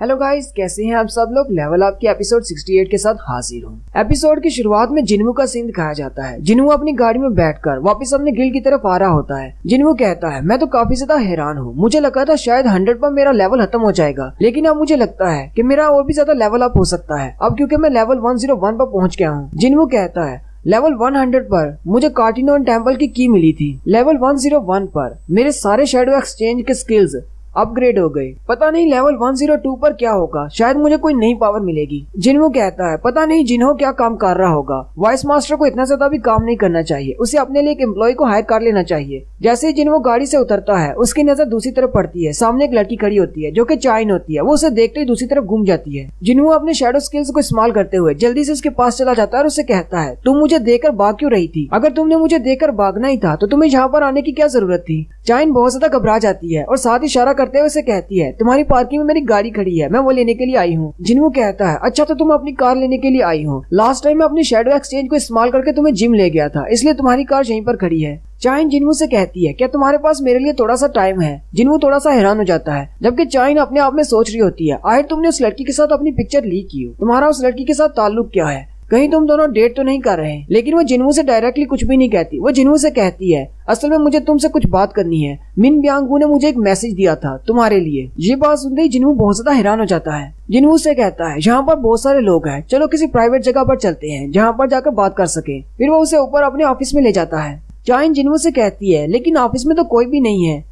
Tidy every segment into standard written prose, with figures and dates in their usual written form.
Hello guys, कैसे हैं आप सब लोग। लेवल अप के एपिसोड 68 के साथ हाजिर हूँ। एपिसोड की शुरुआत में जिन्हू का सीन दिखाया जाता है। जिन्हू अपनी गाड़ी में बैठकर वापस अपने गिल्ड की तरफ आ रहा होता है। जिन्हू कहता है, मैं तो काफी ज्यादा हैरान हूँ। मुझे लगा था शायद 100 पर मेरा लेवल खत्म हो जाएगा, लेकिन अब मुझे लगता है कि मेरा और भी ज्यादा लेवल अप हो सकता है अब, क्योंकि मैं लेवल 101 पर पहुँच गया हूँ। जिन्हू कहता है, लेवल 100 पर मुझे कार्टिनोन टेम्पल की की मिली थी। लेवल 101 पर मेरे सारे शैडो एक्सचेंज के स्किल्स अपग्रेड हो गए। पता नहीं लेवल 102 पर क्या होगा, शायद मुझे कोई नई पावर मिलेगी। जिन्हू कहता है, पता नहीं जिन्हो क्या काम कर रहा होगा। वॉइस मास्टर को इतना ज्यादा भी काम नहीं करना चाहिए, उसे अपने लिए एक एम्प्लॉय को हायर कर लेना चाहिए। जैसे ही जिन्हो गाड़ी से उतरता है, उसकी नजर दूसरी तरफ पड़ती है। सामने एक लड़की खड़ी होती है जो कि चाइन होती है। वो उसे देखते ही दूसरी तरफ घूम जाती है। जिन्हो अपने शैडो स्किल्स को इस्तेमाल करते हुए जल्दी से उसके पास चला जाता है और उसे कहता है, तुम मुझे देखकर भाग क्यों रही थी? अगर तुमने मुझे देखकर भागना ही था तो तुम्हें यहाँ पर आने की क्या जरूरत थी? चाइन बहुत ज्यादा घबरा जाती है और साथ इशारा करते हुए उसे कहती है, तुम्हारी पार्किंग में मेरी गाड़ी खड़ी है, मैं वो लेने के लिए आई हूँ। जिन्हू कहता है, अच्छा तो तुम अपनी कार लेने के लिए आई हो। लास्ट टाइम मैं अपनी शैडो एक्सचेंज को इस्तेमाल करके तुम्हें जिम ले गया था, इसलिए तुम्हारी कार यहीं पर खड़ी है। चाइन जिन्हू से कहती है, क्या तुम्हारे पास मेरे लिए थोड़ा सा टाइम है? जिन्हू थोड़ा सा हैरान हो जाता है, जबकि चाइन अपने आप में सोच रही होती है, आखिर तुमने उस लड़की के साथ अपनी पिक्चर लीक की हो, तुम्हारा उस लड़की के साथ ताल्लुक क्या है? कहीं तुम दोनों डेट तो नहीं कर रहे हैं? लेकिन वो जिन्हू से डायरेक्टली कुछ भी नहीं कहती। वो जिन्हू से कहती है, असल में मुझे तुमसे कुछ बात करनी है। मिन ब्यांगू ने मुझे एक मैसेज दिया था तुम्हारे लिए। ये बात सुनते ही जिन्हू बहुत ज्यादा हैरान हो जाता है। जिन्हू से कहता है, यहाँ पर बहुत सारे लोग हैं, चलो किसी प्राइवेट जगह पर चलते हैं जहाँ पर जाकर बात कर सके। फिर वो उसे ऊपर अपने ऑफिस में ले जाता है। चाइन जिन्हू से कहती है, लेकिन ऑफिस में तो कोई भी नहीं है।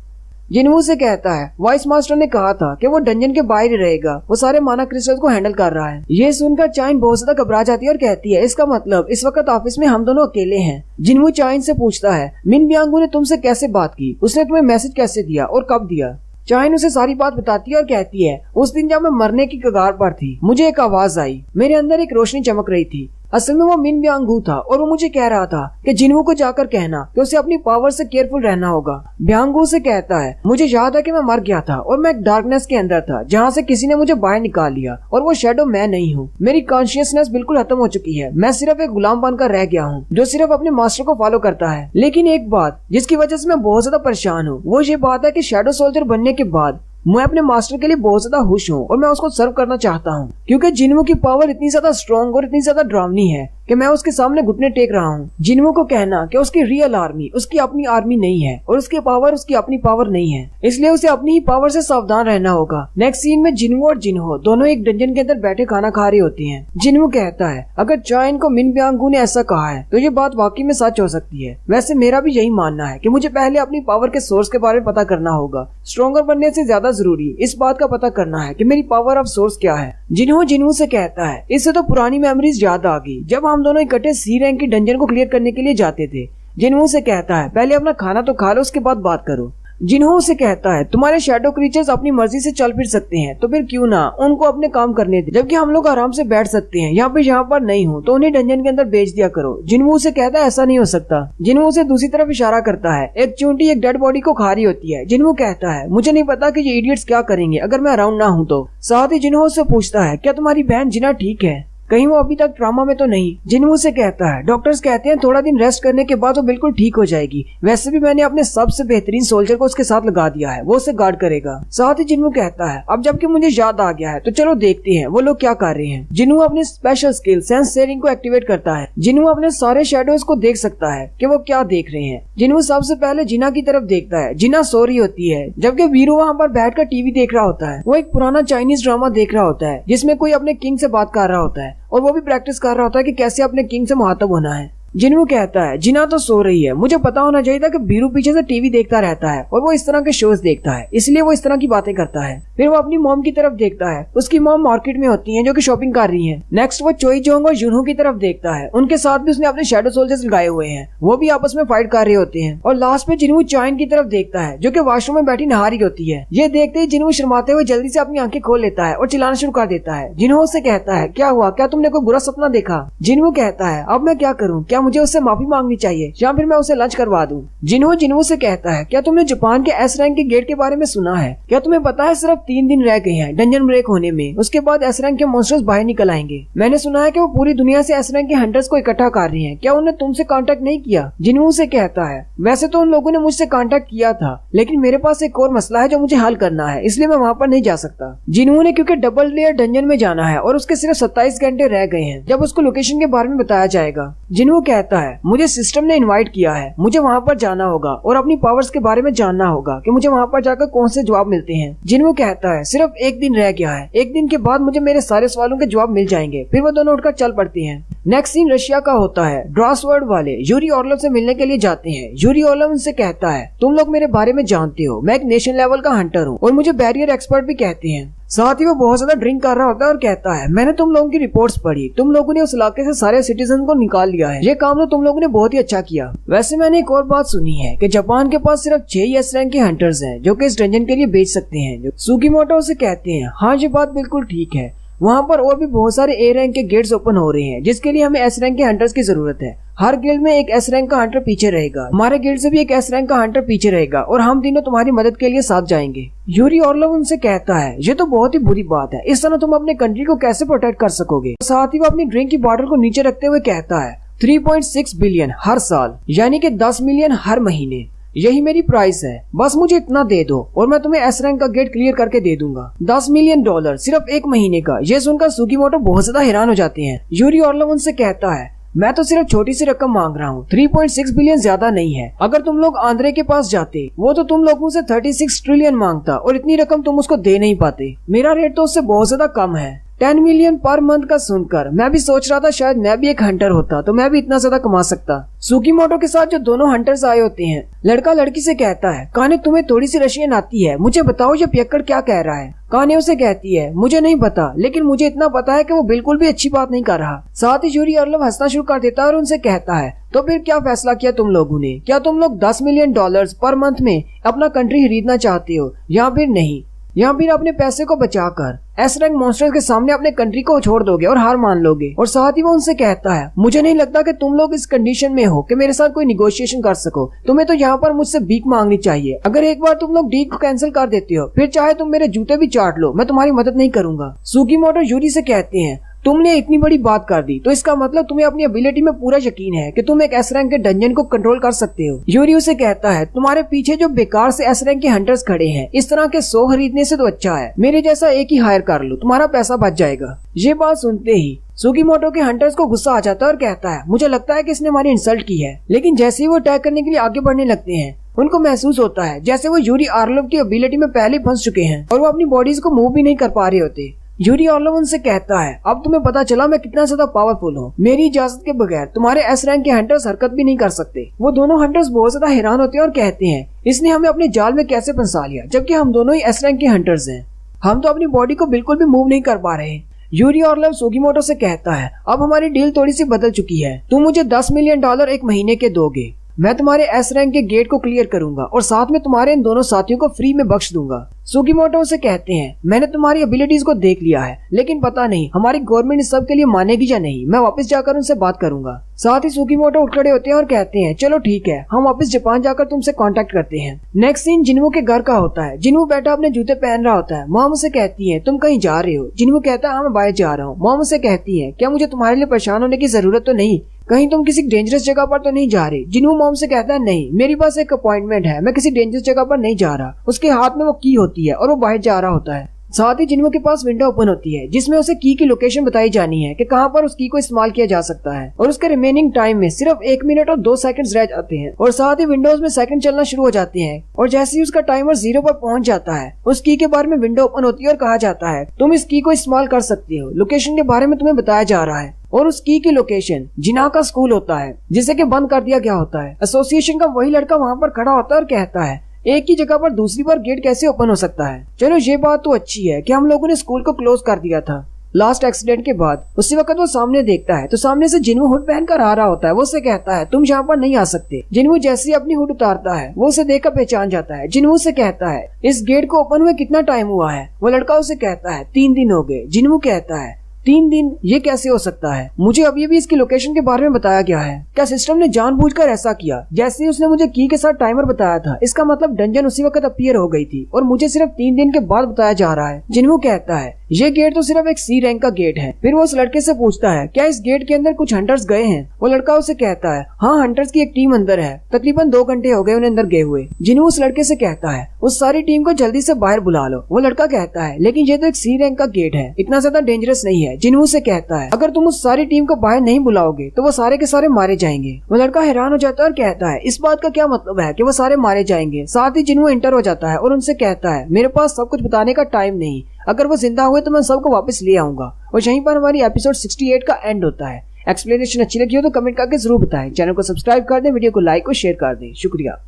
जिन्हू से कहता है, वॉइस मास्टर ने कहा था कि वो डंजन के बाहर ही रहेगा, वो सारे माना क्रिस्टल को हैंडल कर रहा है। ये सुनकर चाइन बहुत ज्यादा घबरा जाती है और कहती है, इसका मतलब इस वक्त ऑफिस में हम दोनों अकेले हैं। जिन्हू चाइन से पूछता है, मिन ब्यांगू ने तुमसे कैसे बात की? उसने तुम्हें मैसेज कैसे दिया और कब दिया? चाइन उसे सारी बात बताती है और कहती है, उस दिन जब मैं मरने की कगार पर थी, मुझे एक आवाज आई, मेरे अंदर एक रोशनी चमक रही थी। असल में वो मिन ब्यांगू था और वो मुझे कह रहा था कि जिन्हू को जाकर कहना कि उसे अपनी पावर से केयरफुल रहना होगा। ब्यांगू से कहता है, मुझे याद है कि मैं मर गया था और मैं एक डार्कनेस के अंदर था जहाँ से किसी ने मुझे बाहर निकाल लिया, और वो शैडो मैं नहीं हूँ। मेरी कॉन्शियसनेस बिल्कुल खत्म हो चुकी है। मैं सिर्फ एक गुलाम बनकर रह गया हूँ जो सिर्फ अपने मास्टर को फॉलो करता है। लेकिन एक बात जिसकी वजह से मैं बहुत ज्यादा परेशान हूँ, वो ये बात है कि शैडो सोल्जर बनने के बाद मैं अपने मास्टर के लिए बहुत ज्यादा खुश हूँ और मैं उसको सर्व करना चाहता हूँ, क्योंकि जिन्हू की पावर इतनी ज्यादा स्ट्रॉन्ग और इतनी ज्यादा डरावनी है कि मैं उसके सामने घुटने टेक रहा हूँ। जिन्हू को कहना कि उसकी रियल आर्मी उसकी अपनी आर्मी नहीं है और उसकी पावर उसकी अपनी पावर नहीं है, इसलिए उसे अपनी ही पावर से सावधान रहना होगा। नेक्स्ट सीन में जिन्हू और जिन्हो दोनों एक डंजन के अंदर बैठे खाना खा रहे होते हैं। जिन्हू कहता है, अगर चाइन को मिन ब्यांगू ने ऐसा कहा है तो ये बात वाकई में सच हो सकती है। वैसे मेरा भी यही मानना है कि मुझे पहले अपनी पावर के सोर्स के बारे में पता करना होगा। स्ट्रॉन्गर बनने से ज्यादा जरूरी इस बात का पता करना है कि मेरी पावर ऑफ सोर्स क्या है। जिन्हू से कहता है, इससे तो पुरानी मेमोरीज याद आ गई जब हम दोनों इकट्ठे सी रैंक की डंजन को क्लियर करने के लिए जाते थे। जिन्हू से कहता है, पहले अपना खाना तो खा लो, उसके बाद बात करो। जिन्हू से कहता है, तुम्हारे शैडो क्रीचर्स अपनी मर्जी से चल फिर सकते हैं, तो फिर क्यों ना उनको अपने काम करने दे, जबकि हम लोग आराम से बैठ सकते हैं। यहाँ पर नहीं हो तो उन्हें डंजन के अंदर भेज दिया करो। जिन्हू से कहता है, ऐसा नहीं हो सकता। जिन्हू से दूसरी तरफ इशारा करता है, एक चूंटी एक डेड बॉडी को खा रही होती है। जिन्हू कहता है, मुझे नहीं पता कि ये इडियट्स क्या करेंगे अगर मैं अराउंड ना हूँ तो। साथ ही जिन्हू से पूछता है, क्या तुम्हारी बहन जिना ठीक है? कहीं वो अभी तक ट्रामा में तो नहीं? जिन्हू से कहता है, डॉक्टर्स कहते हैं थोड़ा दिन रेस्ट करने के बाद वो बिल्कुल ठीक हो जाएगी। वैसे भी मैंने अपने सबसे बेहतरीन सोल्जर को उसके साथ लगा दिया है, वो उसे गार्ड करेगा। साथ ही जिन्हू कहता है, अब जबकि मुझे याद आ गया है तो चलो देखते हैं वो लोग क्या कर रहे हैं। जिन्हू अपनी स्पेशल स्किल सेंस शेयरिंग को एक्टिवेट करता है। जिन्हू अपने सारे शैडोज को देख सकता है कि वो क्या देख रहे हैं। जिन्हू सबसे पहले जिना की तरफ देखता है। जिना सो रही होती है जबकि वीरू वहाँ पर बैठकर टीवी देख रहा होता है। वो एक पुराना चाइनीज ड्रामा देख रहा होता है जिसमें कोई अपने किंग से बात कर रहा होता है और वो भी प्रैक्टिस कर रहा होता है कि कैसे अपने किंग से मुहातब होना है। जिन्हू कहता है, जिना तो सो रही है, मुझे पता होना चाहिए था कि बीरू पीछे से टीवी देखता रहता है और वो इस तरह के शोज देखता है, इसलिए वो इस तरह की बातें करता है। फिर वो अपनी मॉम की तरफ देखता है। उसकी मॉम मार्केट में होती है जो कि शॉपिंग कर रही है। नेक्स्ट वो चोई जोंग और जुनहो की तरफ देखता है। उनके साथ भी उसने अपने शैडो सोल्जर्स लगाए हुए हैं, वो भी आपस में फाइट कर रहे होते हैं। और लास्ट में जिन्हू चाइन की तरफ देखता है जो कि वॉशरूम में बैठी नहा रही होती है। ये देखते ही जिन्हू शर्माते हुए जल्दी से अपनी आंखें खोल लेता है और चिल्लाना शुरू कर देता है। जिन्हू से कहता है, क्या हुआ, क्या तुमने कोई बुरा सपना देखा? जिन्हू कहता है, अब मैं क्या करूँ, क्या क्या मुझे उससे माफी मांगनी चाहिए या फिर मैं उसे लंच करवा दूं? जिन्हू से कहता है, क्या तुमने जापान के एस रैंक के गेट के बारे में सुना है? क्या तुम्हें पता है सिर्फ 3 दिन रह गए हैं डंजन ब्रेक होने में, उसके बाद एस रैंक के मॉन्स्टर्स बाहर निकल आएंगे। मैंने सुना है कि वो पूरी दुनिया से एस रैंक के हंटर्स को इकट्ठा कर रहे हैं, क्या उन्होंने तुमसे कांटेक्ट नहीं किया? जिन्हू से कहता है, वैसे तो उन लोगों ने मुझसे कांटेक्ट किया था, लेकिन मेरे पास एक और मसला है जो मुझे हल करना है, इसलिए मैं वहाँ पर नहीं जा सकता। जिन्हू ने क्योंकि डबल लेयर डंजन में जाना है और उसके सिर्फ 27 घंटे रह गए हैं जब उसको लोकेशन के बारे में बताया जाएगा। जिन्हू कहता है, मुझे सिस्टम ने इनवाइट किया है, मुझे वहाँ पर जाना होगा और अपनी पावर्स के बारे में जानना होगा कि मुझे वहाँ पर जाकर कौन से जवाब मिलते हैं। जिन्हू कहता है, सिर्फ 1 दिन रह गया है, 1 दिन के बाद मुझे मेरे सारे सवालों के जवाब मिल जाएंगे। फिर वो दोनों उठकर चल पड़ते हैं। नेक्स्ट सीन रशिया का होता है। ड्रॉसवर्ड वाले यूरी ऑर्लोव से मिलने के लिए जाते हैं। यूरी ऑर्लोव उनसे कहता है, तुम लोग मेरे बारे में जानते हो, मैं एक नेशन लेवल का हंटर हूँ और मुझे बैरियर एक्सपर्ट भी कहते हैं। साथ ही वो बहुत ज्यादा ड्रिंक कर रहा होता है और कहता है, मैंने तुम लोगों की रिपोर्ट्स पढ़ी, तुम लोगों ने उस इलाके से सारे सिटीजन को निकाल लिया है, ये काम तो तुम लोगों ने बहुत ही अच्छा किया। वैसे मैंने एक और बात सुनी है कि जापान के पास सिर्फ 6 एस रैंक के हंटर्स हैं जो कि इस डंजन के लिए बेच सकते हैं। सुगीमोटो से कहते हैं, हाँ ये बात बिल्कुल ठीक है, वहाँ पर और भी बहुत सारे ए रैंक के गेट्स ओपन हो रहे हैं जिसके लिए हमें एस रैंक के हंटर्स की जरूरत है। हर गिल्ड में एक एस रैंक का हंटर पीछे रहेगा, हमारे गिल्ड से भी एक एस रैंक का हंटर पीछे रहेगा और हम तीनों तुम्हारी मदद के लिए साथ जाएंगे। यूरी ऑर्लोव उनसे कहता है, ये तो बहुत ही बुरी बात है, इस तरह तुम अपने कंट्री को कैसे प्रोटेक्ट कर सकोगे? साथ ही वो अपनी ड्रिंक की बॉटल को नीचे रखते हुए कहता है, 3.6 बिलियन हर साल, यानी कि 10 मिलियन हर महीने, यही मेरी प्राइस है, बस मुझे इतना दे दो और मैं तुम्हें एस रैंक का गेट क्लियर करके दे दूंगा। $10 मिलियन सिर्फ 1 महीने का। ये सुनकर सुगीमोटो बहुत ज्यादा हैरान हो जाते हैं। यूरी ऑर्लोव उनसे कहता है, मैं तो सिर्फ छोटी सी रकम मांग रहा हूँ, 3.6 बिलियन ज्यादा नहीं है। अगर तुम लोग आंद्रे के पास जाते, वो तो तुम लोगों से 36 ट्रिलियन मांगता और इतनी रकम तुम उसको दे नहीं पाते। मेरा रेट तो उससे बहुत ज्यादा कम है। 10 मिलियन पर मंथ का सुनकर मैं भी सोच रहा था शायद मैं भी एक हंटर होता तो मैं भी इतना ज्यादा कमा सकता। सुगीमोटो के साथ जो दोनों हंटर्स आए होते हैं, लड़का लड़की से कहता है, काने तुम्हें थोड़ी सी रशियन आती है, मुझे बताओ ये पियक्कड़ क्या कह रहा है? काने उसे कहती है, मुझे नहीं पता, लेकिन मुझे इतना पता है कि वो बिल्कुल भी अच्छी बात नहीं कर रहा। साथ ही यूरी ऑर्लोव हंसना शुरू कर देता है और उनसे कहता है, तो फिर क्या फैसला किया तुम लोगों ने? क्या तुम लोग $10 मिलियन पर मंथ में अपना कंट्री खरीदना चाहते हो या फिर नहीं? या फिर अपने पैसे को बचाकर एस रैंक मॉन्स्टर्स के सामने अपने कंट्री को छोड़ दोगे और हार मान लोगे? और साथ ही वो उनसे कहता है, मुझे नहीं लगता कि तुम लोग इस कंडीशन में हो कि मेरे साथ कोई निगोशिएशन कर सको। तुम्हें तो यहाँ पर मुझसे भीख मांगनी चाहिए। अगर एक बार तुम लोग डील को कैंसिल कर देते हो, फिर चाहे तुम मेरे जूते भी चाट लो, मैं तुम्हारी मदद नहीं करूंगा। सुगीमोटो यूरी से कहते हैं, तुमने इतनी बड़ी बात कर दी तो इसका मतलब तुम्हें अपनी एबिलिटी में पूरा यकीन है कि तुम एक एस रैंक के डंजन को कंट्रोल कर सकते हो। यूरी उसे कहता है, तुम्हारे पीछे जो बेकार से एस रैंक के हंटर्स खड़े हैं, इस तरह के 100 खरीदने से तो अच्छा है मेरे जैसा एक ही हायर कर लो, तुम्हारा पैसा बच जाएगा। ये बात सुनते ही सुगीमोटो के हंटर्स को गुस्सा आ जाता है और कहता है, मुझे लगता है कि इसने हमारी इंसल्ट की है। लेकिन जैसे ही वो अटैक करने के लिए आगे बढ़ने लगते हैं, उनको महसूस होता है जैसे वो यूरी ऑर्लोव की एबिलिटी में पहले फंस चुके हैं और वो अपनी बॉडीज को मूव भी नहीं कर पा रहे होते। यूरी ऑर्लोव उनसे कहता है, अब तुम्हें पता चला मैं कितना ज्यादा पावरफुल हूँ, मेरी इजाजत के बगैर तुम्हारे एस रैंक के हंटर्स हरकत भी नहीं कर सकते। वो दोनों हंटर्स बहुत ज्यादा हैरान होते हैं और कहते हैं, इसने हमें अपने जाल में कैसे फंसा लिया, जबकि हम दोनों ही एस रैंक के हंटर्स हैं, हम तो अपनी बॉडी को बिल्कुल भी मूव नहीं कर पा रहे। यूरी ऑर्लोव सुगीमोटो से कहता है, अब हमारी डील थोड़ी सी बदल चुकी है, तुम मुझे $10 मिलियन 1 महीने के दोगे, मैं तुम्हारे एस रैंक के गेट को क्लियर करूंगा और साथ में तुम्हारे इन दोनों साथियों को फ्री में बख्श दूंगा। सुगीमोटो से कहते हैं, मैंने तुम्हारी एबिलिटीज को देख लिया है, लेकिन पता नहीं हमारी गवर्नमेंट इस सब के लिए मानेगी या नहीं, मैं वापस जाकर उनसे बात करूंगा। साथ ही सुगीमोटो उठ खड़े होते हैं और कहते हैं, चलो ठीक है, हम वापस जापान जाकर तुमसे कांटेक्ट करते हैं। नेक्स्ट सीन जिन्हू के घर का होता है। जिन्हू बैठा अपने जूते पहन रहा होता है। मॉम उसे कहती है, तुम कहीं जा रहे हो? जिन्हू कहता है, हाँ मैं बाहर जा रहा हूँ। मॉम उसे कहती है, क्या मुझे तुम्हारे लिए परेशान होने की जरूरत तो नहीं, कहीं तुम किसी डेंजरस जगह पर तो नहीं जा रहे? जिन्हू मॉम से कहता है, नहीं मेरे पास एक अपॉइंटमेंट है, मैं किसी डेंजरस जगह पर नहीं जा रहा। उसके हाथ में वो की होती है और वो बाहर जा रहा होता है। साथ ही जिन्हू के पास विंडो ओपन होती है जिसमें उसे की लोकेशन बताई जानी है कि कहां पर उस की को इस्तेमाल किया जा सकता है और उसके रिमेनिंग टाइम में सिर्फ 1 मिनट और 2 सेकंड्स रह जाते हैं और साथ ही विंडोज में सेकंड चलना शुरू हो जाते हैं और जैसे ही उसका टाइमर 0 पर पहुंच जाता है उस की के बारे में विंडो ओपन होती है और कहा जाता है, तुम इस की को इस्तेमाल कर सकते हो, लोकेशन के बारे में तुम्हें बताया जा रहा है। और उस की लोकेशन जिना का स्कूल होता है जिसे कि बंद कर दिया गया होता है। एसोसिएशन का वही लड़का वहाँ पर खड़ा होता है और कहता है, एक ही जगह पर दूसरी बार गेट कैसे ओपन हो सकता है? चलो ये बात तो अच्छी है कि हम लोगों ने स्कूल को क्लोज कर दिया था लास्ट एक्सीडेंट के बाद। उसी वक्त वो सामने देखता है तो सामने से जिन्हू हुड पहनकर आ रहा होता है। वो उसे कहता है, तुम यहाँ पर नहीं आ सकते। जिन्हू जैसे ही अपनी हुड उतारता है वो उसे देखकर पहचान जाता है। जिन्हू से कहता है, इस गेट को ओपन हुए कितना टाइम हुआ है? वो लड़का उसे कहता है, 3 दिन हो गए। जिन्हू कहता है, 3 दिन, ये कैसे हो सकता है? मुझे अभी भी इसकी लोकेशन के बारे में बताया गया है। क्या सिस्टम ने जानबूझकर ऐसा किया? जैसे ही उसने मुझे की के साथ टाइमर बताया था, इसका मतलब डंजन उसी वक्त अपीयर हो गई थी और मुझे सिर्फ 3 दिन के बाद बताया जा रहा है। जिन्हों कहता है ये गेट तो सिर्फ एक सी रैंक का गेट है। फिर वो उस लड़के से पूछता है क्या इस गेट के अंदर कुछ हंटर्स गए हैं? वो लड़का उसे कहता है हाँ, हंटर्स की एक टीम अंदर है, तकरीबन 2 घंटे हो गए उन्हें अंदर गए हुए। जिन्हों उस लड़के से कहता है उस सारी टीम को जल्दी से बाहर बुला लो। वो लड़का कहता है लेकिन ये तो एक सी रैंक का गेट है, इतना ज्यादा डेंजरस नहीं है। जिन्हों से कहता है अगर तुम उस सारी टीम को बाहर नहीं बुलाओगे तो वो सारे के सारे मारे जाएंगे। वो लड़का हैरान हो जाता है और कहता है इस बात का क्या मतलब है कि वो सारे मारे जाएंगे? साथ ही जिन्हों इंटर हो जाता है और उनसे कहता है मेरे पास सब कुछ बताने का टाइम नहीं, अगर वो जिंदा हुए तो मैं सबको वापस ले आऊंगा। और यहीं पर हमारी एपिसोड 68 का एंड होता है। एक्सप्लेनेशन अच्छी लगी हो तो कमेंट करके जरूर बताएं। चैनल को सब्सक्राइब कर दें, वीडियो को लाइक और शेयर कर दें। शुक्रिया।